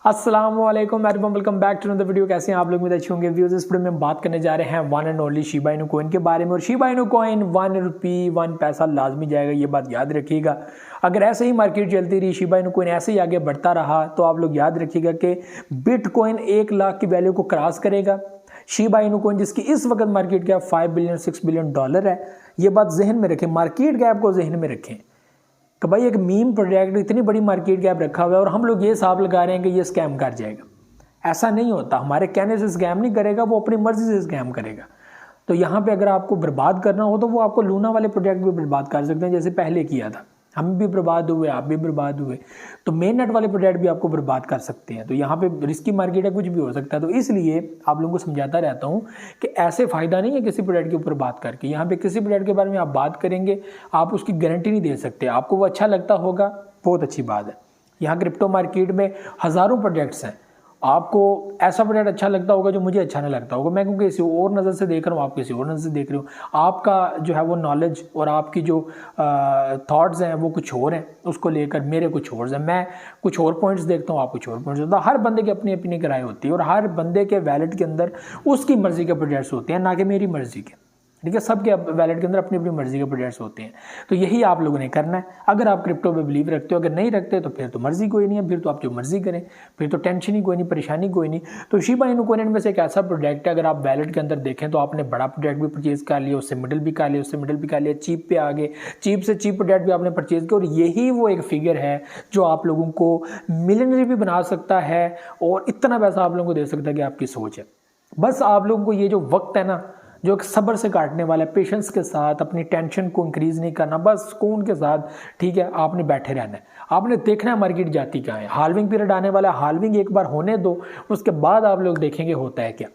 अस्सलाम वालेकुम everyone, welcome back to another video. कैसे हैं आप लोग? में अच्छे होंगे व्यूअर्स। इस वीडियो में हम बात करने जा रहे हैं one and only Shiba Inu coin के बारे में। और शिबा इनू कॉइन 1 रुपी 1 पैसा लाजमी जाएगा, ये बात याद रखिएगा। अगर ऐसे ही मार्केट चलती रही, शिबा इनू कॉइन ऐसे ही आगे बढ़ता रहा, तो आप लोग याद रखिएगा कि बिटकॉइन 1 लाख की वैल्यू को क्रॉस करेगा। शिबा इनू कॉइन जिसकी इस वक्त market cap 5 billion 6 billion dollar है, ये बात जहन में रखें, मार्केट कैप को जहन में रखें कि भाई एक मीम प्रोजेक्ट इतनी बड़ी मार्केट कैप रखा हुआ है और हम लोग ये हिसाब लगा रहे हैं कि ये स्कैम कर जाएगा। ऐसा नहीं होता, हमारे कहने से स्कैम नहीं करेगा, वो अपनी मर्जी से स्कैम करेगा। तो यहाँ पे अगर आपको बर्बाद करना हो तो वो आपको लूना वाले प्रोजेक्ट भी बर्बाद कर सकते हैं, जैसे पहले किया था। हम भी बर्बाद हुए, आप भी बर्बाद हुए, तो मेन नेट वाले प्रोजेक्ट भी आपको बर्बाद कर सकते हैं। तो यहाँ पे रिस्की मार्केट है, कुछ भी हो सकता है। तो इसलिए आप लोगों को समझाता रहता हूँ कि ऐसे फ़ायदा नहीं है किसी प्रोजेक्ट के ऊपर बात करके। यहाँ पे किसी प्रोजेक्ट के बारे में आप बात करेंगे, आप उसकी गारंटी नहीं दे सकते। आपको वो अच्छा लगता होगा, बहुत अच्छी बात है। यहाँ क्रिप्टो मार्केट में हज़ारों प्रोजेक्ट्स हैं, आपको ऐसा प्रोजेक्ट अच्छा लगता होगा जो मुझे अच्छा नहीं लगता होगा। मैं क्योंकि किसी और नज़र से देख रहा हूँ, आप किसी और नज़र से देख रहे हो। आपका जो है वो नॉलेज और आपकी जो थॉट्स हैं वो कुछ और हैं, उसको लेकर मेरे कुछ और हैं। मैं कुछ और पॉइंट्स देखता हूँ, आप कुछ और पॉइंट्स देखते हो। हर बंदे की अपनी अपनी राय होती है और हर बंदे के वैलेट के अंदर उसकी मर्ज़ी के प्रोजेक्ट्स होते हैं, ना कि मेरी मर्ज़ी के। ठीक है, सबके वैलेट के अंदर अपनी अपनी मर्जी के प्रोजेक्ट्स होते हैं। तो यही आप लोगों ने करना है। अगर आप क्रिप्टो पे बिलीव रखते हो, अगर नहीं रखते तो फिर तो मर्जी कोई नहीं है, फिर तो आप जो मर्जी करें, फिर तो टेंशन ही कोई नहीं, परेशानी कोई नहीं। तो शिबा इनू कॉइन में से एक ऐसा प्रोजेक्ट है, अगर आप वैलेट के अंदर देखें तो आपने बड़ा प्रोजेक्ट भी परचेज कर लिया, उससे मिडल भी कर लिया, उससे मिडल भी कर लिया, चीप पे आ गए, चीप से चीप प्रोजेक्ट भी आपने परचेज किया। और यही वो एक फिगर है जो आप लोगों को मिलियनरी भी बना सकता है और इतना पैसा आप लोगों को दे सकता है कि आपकी सोच है। बस आप लोगों को ये जो वक्त है ना, जो एक सब्र से काटने वाला है, पेशेंस के साथ, अपनी टेंशन को इंक्रीज नहीं करना, बस सुकून के साथ, ठीक है, आपने बैठे रहना है। आपने देखना है मार्केट जाती कहाँ है। हाल्विंग पीरियड आने वाला है, हाल्विंग एक बार होने दो, उसके बाद आप लोग देखेंगे होता है क्या।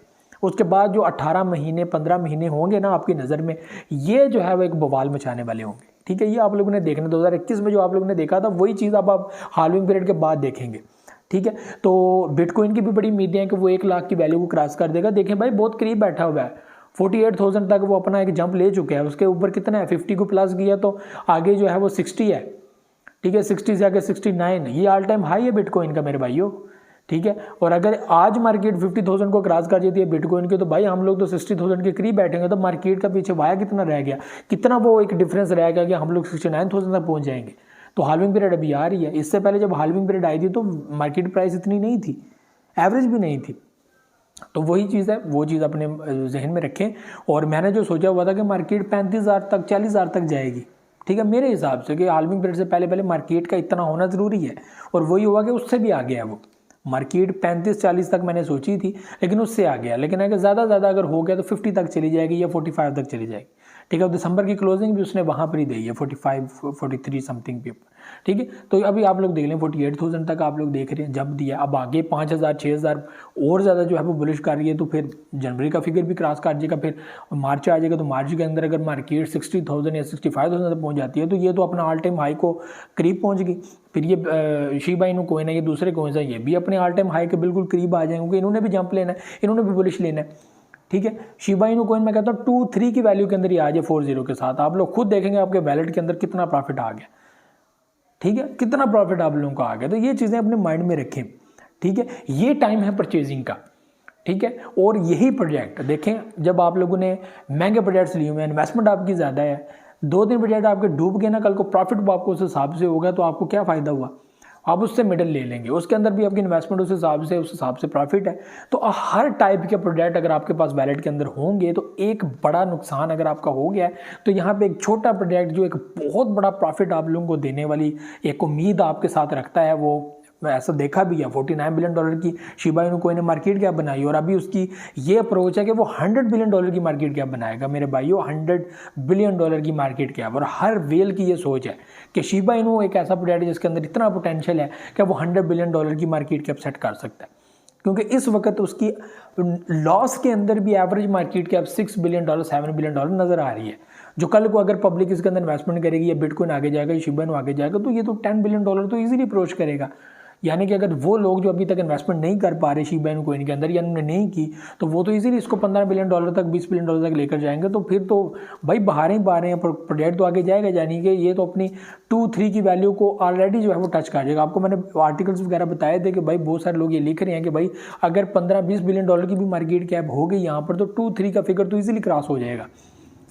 उसके बाद जो 18 महीने 15 महीने होंगे ना आपकी नज़र में, ये जो है वो एक बवाल मचाने वाले होंगे। ठीक है, ये आप लोगों ने देखना 2021 में जो आप लोगों ने देखा था, वही चीज़ अब आप हाल्विंग पीरियड के बाद देखेंगे। ठीक है, तो बिटकॉइन की भी बड़ी उम्मीदें हैं कि वो 1 लाख की वैल्यू को क्रॉस कर देगा। देखें भाई, बहुत करीब बैठा हुआ है, 48,000 तक वो अपना एक जंप ले चुके हैं। उसके ऊपर कितना है, 50 को प्लस किया तो आगे जो है वो 60 है। ठीक है, 60 से आगे 69, ये ऑल टाइम हाई है बिटकॉइन का मेरे भाइयों। ठीक है, और अगर आज मार्केट 50,000 को क्रॉस कर जाती है बिटकॉइन की, तो भाई हम लोग तो 60,000 के करीब बैठेंगे। तो मार्केट का पीछे वाया कितना रह गया, कितना वो एक डिफरेंस रह गया कि हम लोग 69,000 तक पहुंच जाएंगे। तो हाल्विंग पीरियड अभी आ रही है। इससे पहले जब हाल्विंग पीरियड आई थी तो मार्केट प्राइस इतनी नहीं थी, एवरेज भी नहीं थी। तो वही चीज़ है, वो चीज़ अपने जहन में रखें। और मैंने जो सोचा हुआ था कि मार्केट 35,000 तक 40,000 तक जाएगी, ठीक है, मेरे हिसाब से कि हाल्विंग पीरियड से पहले पहले मार्केट का इतना होना ज़रूरी है। और वही हुआ कि उससे भी आ गया वो मार्केट 35-40 तक मैंने सोची थी, लेकिन उससे आ गया। लेकिन अगर ज़्यादा अगर हो गया तो 50 तक चली जाएगी या 45 तक चली जाएगी। ठीक है, दिसंबर की क्लोजिंग भी उसने वहाँ पर ही दी है 45-43 समथिंग पे। ठीक है, तो अभी आप लोग देख लें 48,000 तक आप लोग देख रहे हैं जब दिया। अब आगे 5,000-6,000 और ज़्यादा जो है वो बुलिश कर रही है, तो फिर जनवरी का फिगर भी क्रॉस कर जाएगा, फिर मार्च आ जाएगा। तो मार्च के अंदर अगर मार्केट 60,000 या 65,000 तक पहुँच जाती है, तो ये तो अपना ऑल टाइम हाई को करीब पहुँच गई। फिर ये शिबा इनू कॉइन है, ये दूसरे कॉइन्स है, ये भी अपने ऑल टाइम हाई के बिल्कुल करीब आ जाएंगे, क्योंकि इन्होंने भी जंप लेना है, इन्होंने भी बुलिश लेना है। ठीक है, शिबा इनू कॉइन मैं कहता हूँ 2-3 की वैल्यू के अंदर ही आ जाए 40 के साथ, आप लोग खुद देखेंगे आपके वैलेट के अंदर कितना प्रॉफिट आ गया। ठीक है, कितना प्रॉफिट आप लोगों को आ गया। तो ये चीज़ें अपने माइंड में रखें। ठीक है, ये टाइम है परचेजिंग का। ठीक है, और यही प्रोजेक्ट देखें, जब आप लोगों ने महंगे प्रोजेक्ट्स लिए हुए हैं, इन्वेस्टमेंट आपकी ज़्यादा है, 2-3 प्रोजेक्ट आपके डूब गए ना, कल को प्रॉफिट आपको उस हिसाब से होगा, तो आपको क्या फ़ायदा हुआ। आप उससे मिडल ले लेंगे, उसके अंदर भी आपकी इन्वेस्टमेंट उस हिसाब से प्रॉफिट है। तो हर टाइप के प्रोडक्ट अगर आपके पास वैलेट के अंदर होंगे, तो एक बड़ा नुकसान अगर आपका हो गया है, तो यहाँ पे एक छोटा प्रोडक्ट जो एक बहुत बड़ा प्रॉफिट आप लोगों को देने वाली एक उम्मीद आपके साथ रखता है, वो ऐसा देखा भी है। 49 बिलियन डॉलर की शिबा इनू कॉइन ने मार्केट कैप बनाई, और अभी उसकी ये अप्रोच है कि वो 100 बिलियन डॉलर की मार्केट कैप बनाएगा मेरे भाइयों, 100 बिलियन डॉलर की मार्केट कैप। और हर वेल की ये सोच है कि शिबा इनू एक ऐसा प्रोडक्ट है जिसके अंदर इतना पोटेंशियल है कि वो 100 बिलियन डॉलर की मार्केट कैप सेट कर सकता है। क्योंकि इस वक्त उसकी लॉस के अंदर भी average market cap 6 billion dollar 7 billion dollar नजर आ रही है। जो कल को अगर पब्लिक इसके अंदर इन्वेस्टमेंट करेगी, या बिटकॉइन आगे जाएगा, या शिबा इनू आगे जाएगा, तो ये तो 10 बिलियन डॉलर तो ईजिली अप्रोच करेगा। यानी कि अगर वो लोग जो अभी तक इन्वेस्टमेंट नहीं कर पा रहे शिबा इनू कॉइन के अंदर या उन्होंने नहीं की, तो वो तो इजीली इसको $15 बिलियन तक, $20 बिलियन तक लेकर जाएंगे। तो फिर तो भाई बाहर ही बाहर हैं, प्रोजेक्ट तो आगे जाएगा, यानी कि ये तो अपनी 2-3 की वैल्यू को ऑलरेडी जो है वो टच कर जाएगा। आपको मैंने आर्टिकल्स वगैरह बताए थे कि भाई बहुत सारे लोग ये लिख रहे हैं कि भाई अगर $15-20 बिलियन की भी मार्केट कैप हो गई यहाँ पर, तो 2-3 का फिगर तो ईजिली क्रॉस हो जाएगा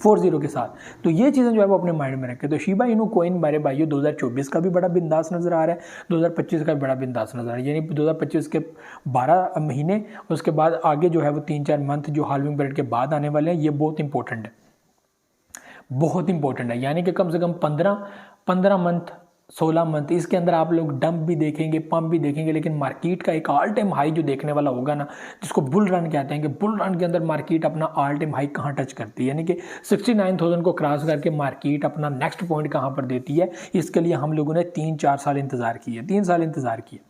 40 के साथ। तो ये चीज़ें जो है वो अपने माइंड में रखें। तो शिबा इनू कॉइन मेरे भाइयों 2024 का भी बड़ा बिंदास नज़र आ रहा है, 2025 का भी बड़ा बिंदास नज़र आ रहा है। यानी 2025 के 12 महीने, उसके बाद आगे जो है वो 3-4 मंथ जो हाल्विंग पीरियड के बाद आने वाले हैं, ये बहुत इंपॉर्टेंट है, बहुत इंपॉर्टेंट है। यानी कि कम से कम 15 मंथ, 16 मंथ, इसके अंदर आप लोग डंप भी देखेंगे, पंप भी देखेंगे, लेकिन मार्केट का एक ऑल टाइम हाई जो देखने वाला होगा ना, जिसको बुल रन कहते हैं, कि बुल रन के अंदर मार्केट अपना ऑल टाइम हाई कहाँ टच करती है, यानी कि 69,000 को क्रॉस करके मार्केट अपना नेक्स्ट पॉइंट कहाँ पर देती है। इसके लिए हम लोगों ने 3-4 साल इंतजार किए, 3 साल इंतजार किए,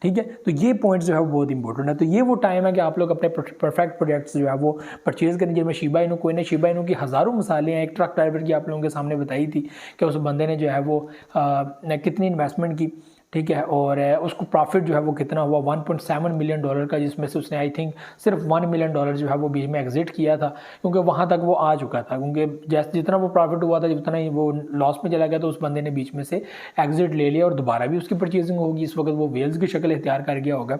ठीक है। तो ये पॉइंट जो है वो बहुत इंपॉर्टेंट है। तो ये वो टाइम है कि आप लोग अपने परफेक्ट प्रोजेक्ट्स जो है वो परचेज करें। जिनमें शिबा इनू कोइन है, शिबा इनू की हज़ारों मिसालें हैं। एक ट्रक ड्राइवर की आप लोगों के सामने बताई थी कि उस बंदे ने जो है वो कितनी इन्वेस्टमेंट की, ठीक है, और उसको प्रॉफिट जो है वो कितना हुआ, $1.7 मिलियन का, जिसमें से उसने आई थिंक सिर्फ $1 मिलियन जो है वो बीच में एग्जिट किया था, क्योंकि वहाँ तक वो आ चुका था। क्योंकि जैसे जितना वो प्रॉफिट हुआ था, जितना ही वो लॉस में चला गया, तो उस बंदे ने बीच में से एग्जिट ले लिया और दोबारा भी उसकी परचेजिंग होगी। इस वक्त वो वेल्स की शक्ल इख्तियार कर गया होगा।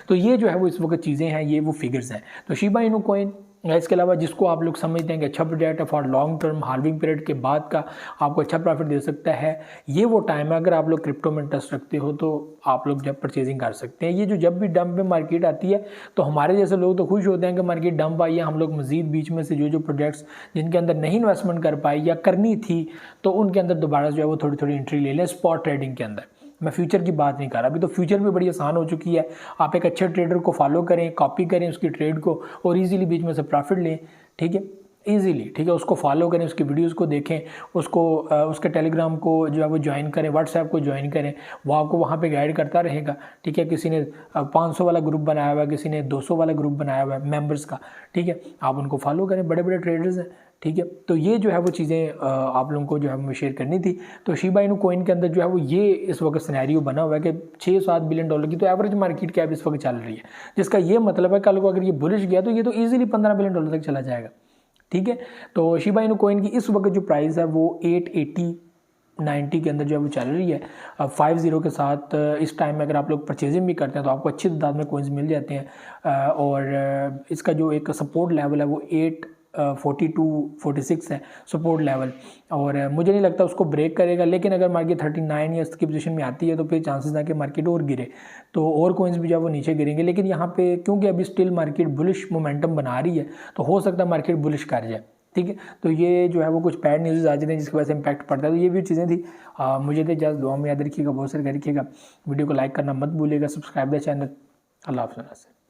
तो ये जो है वो इस वक्त चीज़ें हैं, ये वो फिगर्स हैं। तो शिबा इनू कॉइन, इसके अलावा जिसको आप लोग समझते हैं कि अच्छा प्रोजेक्ट है for long term, halving period के बाद का आपको अच्छा प्रॉफिट दे सकता है, ये वो टाइम है। अगर आप लोग क्रिप्टो में इंटरेस्ट रखते हो तो आप लोग जब परचेजिंग कर सकते हैं। ये जो जब भी डंप में मार्केट आती है, तो हमारे जैसे लोग तो खुश होते हैं कि मार्केट डंप आई है, हम लोग मजीद बीच में से जो प्रोजेक्ट्स जिनके अंदर नहीं इन्वेस्टमेंट कर पाई या करनी थी, तो उनके अंदर दोबारा जो है वो थोड़ी थोड़ी एंट्री ले लें स्पॉट ट्रेडिंग के अंदर। मैं फ्यूचर की बात नहीं कर रहा, अभी तो फ्यूचर भी बड़ी आसान हो चुकी है। आप एक अच्छे ट्रेडर को फॉलो करें, कॉपी करें उसकी ट्रेड को और इजीली बीच में से प्रॉफिट लें, ठीक है, ईजीली, ठीक है। उसको फॉलो करें, उसकी वीडियोस को देखें, उसको उसके टेलीग्राम को जो है वो ज्वाइन करें, व्हाट्सएप को ज्वाइन करें, वो आपको वहाँ पे गाइड करता रहेगा, ठीक है। किसी ने 500 वाला ग्रुप बनाया हुआ है, किसी ने 200 वाला ग्रुप बनाया हुआ है मेंबर्स का, ठीक है। आप उनको फॉलो करें, बड़े बड़े ट्रेडर्स हैं, ठीक है। तो ये जो है वो चीज़ें आप लोगों को जो है वो शेयर करनी थी। तो शिबा इनू कॉइन के अंदर जो है वो ये इस वक्त सिनेरियो बना हुआ है कि $6-7 बिलियन की तो एवरेज मार्केट कैप इस वक्त चल रही है, जिसका ये मतलब है कल को अगर ये बुलिश गया तो ये तो ईजिली $15 बिलियन तक चला जाएगा, ठीक है। तो शिबा इनू कॉइन की इस वक्त जो प्राइस है वो 880-90 के अंदर जो है वो चल रही है। 50 के साथ इस टाइम में अगर आप लोग परचेजिंग भी करते हैं तो आपको अच्छी तादाद में कॉइन्स मिल जाते हैं। और इसका जो एक सपोर्ट लेवल है वो 842-46 है सपोर्ट लेवल, और मुझे नहीं लगता उसको ब्रेक करेगा। लेकिन अगर मार्केट 39 या इसकी पोजीशन में आती है तो फिर चांसेस है कि मार्केट और गिरे, तो और कॉइन्स भी जो है वो नीचे गिरेंगे। लेकिन यहाँ पे क्योंकि अभी स्टिल मार्केट बुलिश मोमेंटम बना रही है, तो हो सकता है मार्केट बुलिश कर जाए, ठीक है। तो ये जो है वो कुछ बैड न्यूज़ आ जाते हैं जिसकी वजह से इम्पैक्ट पड़ता है। तो ये भी चीज़ें थी, मुझे तो जस्ट दुआ में याद रखिएगा, बहुत सारे रखिएगा। वीडियो को लाइक करना मत भूलिएगा, सब्सक्राइब द चैनल। अल्लाह हाफ़िज़।